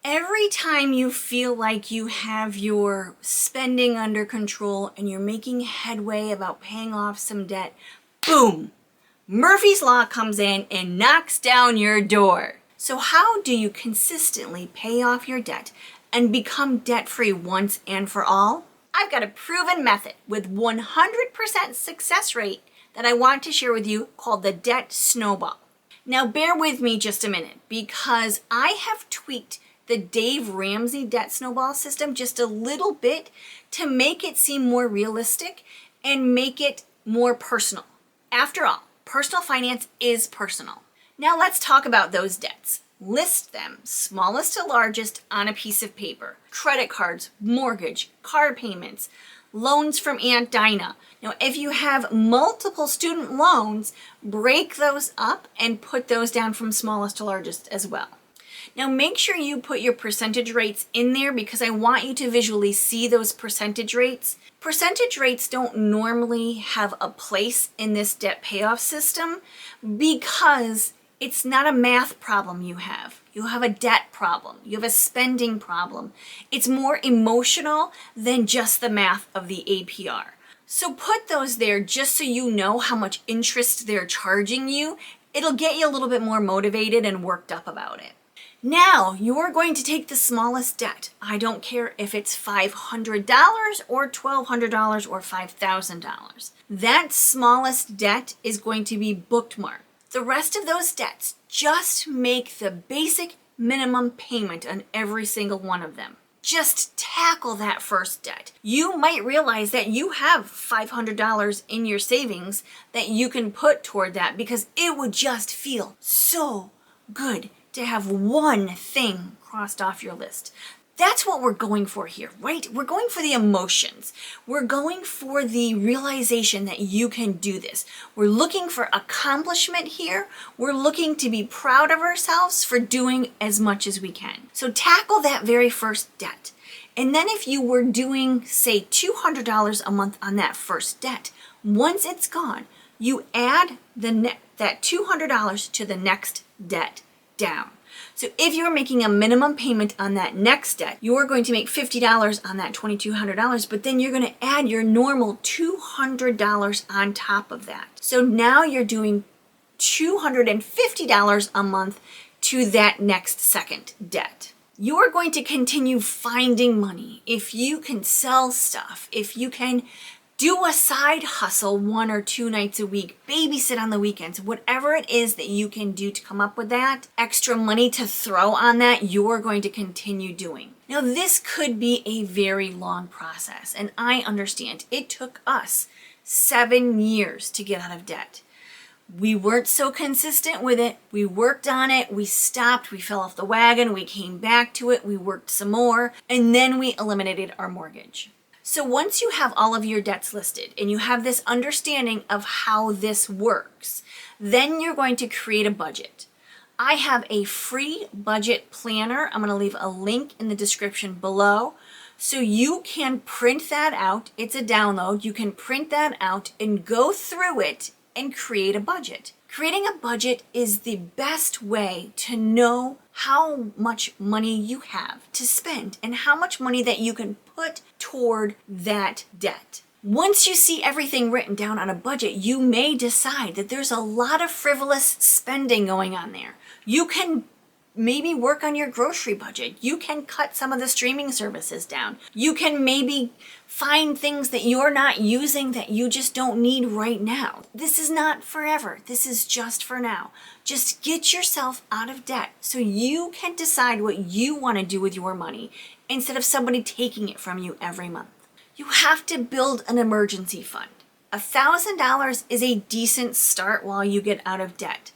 Every time you feel like you have your spending under control and you're making headway about paying off some debt, boom, Murphy's Law comes in and knocks down your door. So how do you consistently pay off your debt and become debt-free once and for all? I've got a proven method with 100% success rate that I want to share with you called the Debt Snowball. Now bear with me just a minute because I have tweaked the Dave Ramsey Debt Snowball system just a little bit to make it seem more realistic and make it more personal. After all, personal finance is personal. Now let's talk about those debts. List them, smallest to largest, on a piece of paper. Credit cards, mortgage, car payments, loans from Aunt Dinah. Now, if you have multiple student loans, break those up and put those down from smallest to largest as well. Now, make sure you put your percentage rates in there because I want you to visually see those percentage rates. Percentage rates don't normally have a place in this debt payoff system because it's not a math problem you have. You have a debt problem. You have a spending problem. It's more emotional than just the math of the APR. So put those there just so you know how much interest they're charging you. It'll get you a little bit more motivated and worked up about it. Now you're going to take the smallest debt. I don't care if it's $500 or $1,200 or $5,000. That smallest debt is going to be bookmarked. The rest of those debts, just make the basic minimum payment on every single one of them. Just tackle that first debt. You might realize that you have $500 in your savings that you can put toward that because it would just feel so good to have one thing crossed off your list. That's what we're going for here, right? We're going for the emotions. We're going for the realization that you can do this. We're looking for accomplishment here. We're looking to be proud of ourselves for doing as much as we can. So tackle that very first debt. And then if you were doing, say, $200 a month on that first debt, once it's gone, you add that $200 to the next debt down. So if you're making a minimum payment on that next debt, you're going to make $50 on that $2,200, but then you're going to add your normal $200 on top of that. So now you're doing $250 a month to that next second debt. You're going to continue finding money. If you can sell stuff, if you can do a side hustle 1 or 2 nights a week, babysit on the weekends, whatever it is that you can do to come up with that extra money to throw on that, you're going to continue doing. Now, this could be a very long process, and I understand it took us 7 years to get out of debt. We weren't so consistent with it. We worked on it. We stopped. We fell off the wagon. We came back to it. We worked some more, and then we eliminated our mortgage. So once you have all of your debts listed and you have this understanding of how this works, then you're going to create a budget. I have a free budget planner. I'm going to leave a link in the description below so you can print that out. It's a download. You can print that out and go through it and create a budget. Creating a budget is the best way to know how much money you have to spend and how much money that you can put toward that debt. Once you see everything written down on a budget, you may decide that there's a lot of frivolous spending going on there. You can maybe work on your grocery budget. You can cut some of the streaming services down. You can maybe find things that you're not using that you just don't need right now. This is not forever. This is just for now. Just get yourself out of debt so you can decide what you want to do with your money instead of somebody taking it from you every month. You have to build an emergency fund. $1,000 is a decent start while you get out of debt.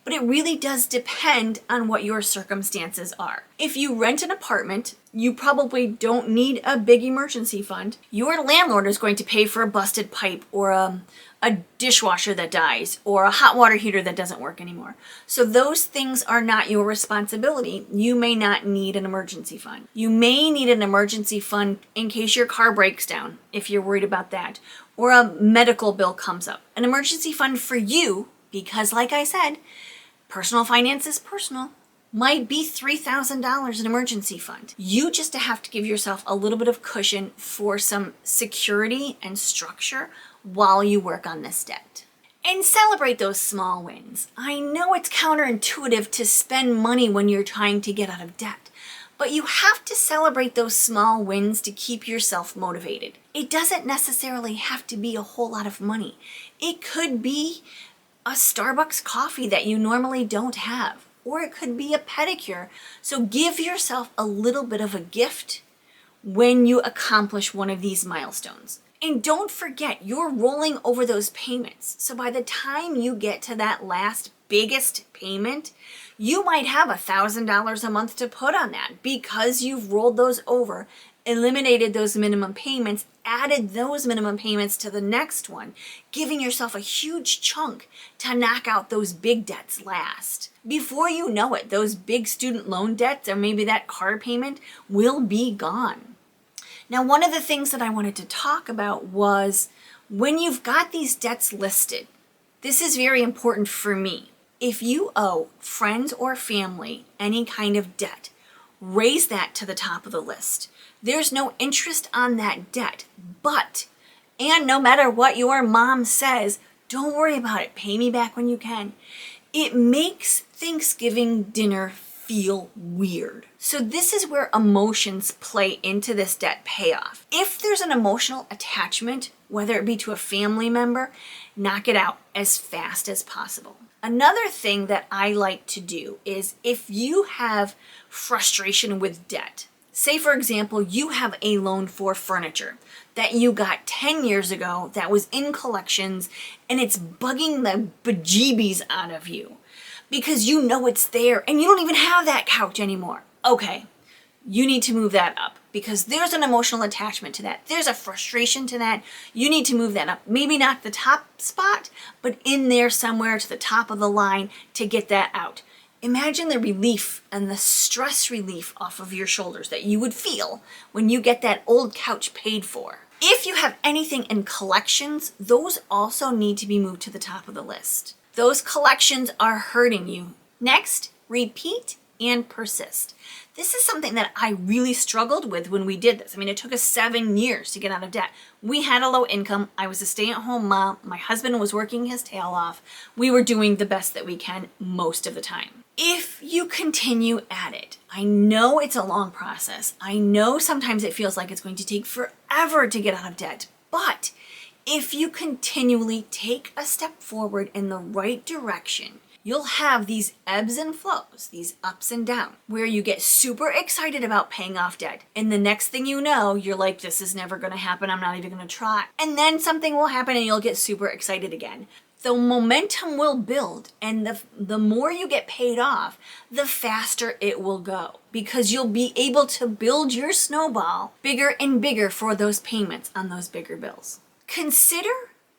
But it really does depend on what your circumstances are. If you rent an apartment, you probably don't need a big emergency fund. Your landlord is going to pay for a busted pipe or a dishwasher that dies or a hot water heater that doesn't work anymore. So those things are not your responsibility. You may not need an emergency fund. You may need an emergency fund in case your car breaks down, if you're worried about that, or a medical bill comes up. An emergency fund for you, because like I said, personal finance is personal, might be $3,000 in emergency fund. You just have to give yourself a little bit of cushion for some security and structure while you work on this debt. And celebrate those small wins. I know it's counterintuitive to spend money when you're trying to get out of debt, but you have to celebrate those small wins to keep yourself motivated. It doesn't necessarily have to be a whole lot of money. It could be a Starbucks coffee that you normally don't have, or it could be a pedicure. So give yourself a little bit of a gift when you accomplish one of these milestones. And don't forget, you're rolling over those payments. So by the time you get to that last biggest payment, you might have $1,000 a month to put on that because you've rolled those over, eliminated those minimum payments, added those minimum payments to the next one, giving yourself a huge chunk to knock out those big debts last. Before you know it, those big student loan debts or maybe that car payment will be gone. Now, one of the things that I wanted to talk about was when you've got these debts listed, this is very important for me. If you owe friends or family any kind of debt, raise that to the top of the list. There's no interest on that debt, and no matter what your mom says, don't worry about it. Pay me back when you can. It makes Thanksgiving dinner feel weird. So this is where emotions play into this debt payoff. If there's an emotional attachment, whether it be to a family member, knock it out as fast as possible. Another thing that I like to do is if you have frustration with debt, say for example, you have a loan for furniture that you got 10 years ago that was in collections and it's bugging the bejeebies out of you because you know it's there and you don't even have that couch anymore. Okay, you need to move that up because there's an emotional attachment to that. There's a frustration to that. You need to move that up. Maybe not the top spot, but in there somewhere to the top of the line to get that out. Imagine the relief and the stress relief off of your shoulders that you would feel when you get that old couch paid for. If you have anything in collections, those also need to be moved to the top of the list. Those collections are hurting you. Next, repeat and persist. This is something that I really struggled with when we did this. I mean, it took us 7 years to get out of debt. We had a low income. I was a stay-at-home mom. My husband was working his tail off. We were doing the best that we can most of the time. If you continue at it, I know it's a long process. I know sometimes it feels like it's going to take forever to get out of debt, but if you continually take a step forward in the right direction, you'll have these ebbs and flows, these ups and downs, where you get super excited about paying off debt. And the next thing you know, you're like, this is never going to happen. I'm not even going to try. And then something will happen and you'll get super excited again. The momentum will build, and the more you get paid off, the faster it will go because you'll be able to build your snowball bigger and bigger for those payments on those bigger bills. Consider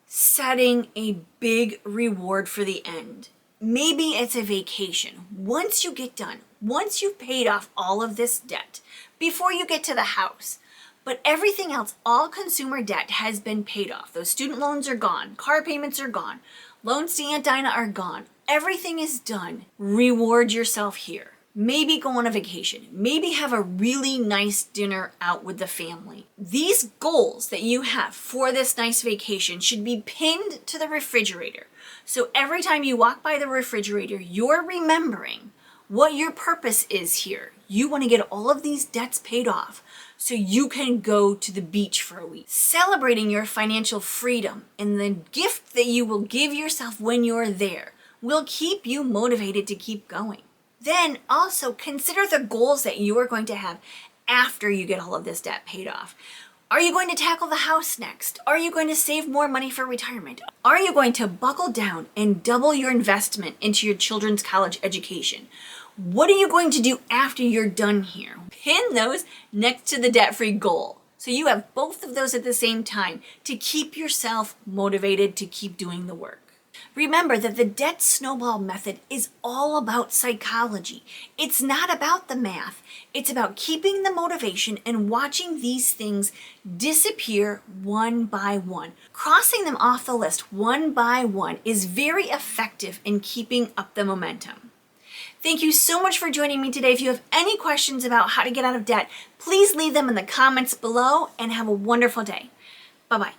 setting a big reward for the end. Maybe it's a vacation. Once you get done, once you've paid off all of this debt, before you get to the house, but everything else, all consumer debt has been paid off. Those student loans are gone. Car payments are gone. Loans to Aunt Dinah are gone. Everything is done. Reward yourself here. Maybe go on a vacation. Maybe have a really nice dinner out with the family. These goals that you have for this nice vacation should be pinned to the refrigerator. So every time you walk by the refrigerator, you're remembering what your purpose is here. You want to get all of these debts paid off so you can go to the beach for a week. Celebrating your financial freedom and the gift that you will give yourself when you're there will keep you motivated to keep going. Then also consider the goals that you are going to have after you get all of this debt paid off. Are you going to tackle the house next? Are you going to save more money for retirement? Are you going to buckle down and double your investment into your children's college education? What are you going to do after you're done here? Pin those next to the debt-free goal. So you have both of those at the same time to keep yourself motivated to keep doing the work. Remember that the Debt Snowball Method is all about psychology. It's not about the math. It's about keeping the motivation and watching these things disappear one by one. Crossing them off the list one by one is very effective in keeping up the momentum. Thank you so much for joining me today. If you have any questions about how to get out of debt, please leave them in the comments below and have a wonderful day. Bye-bye.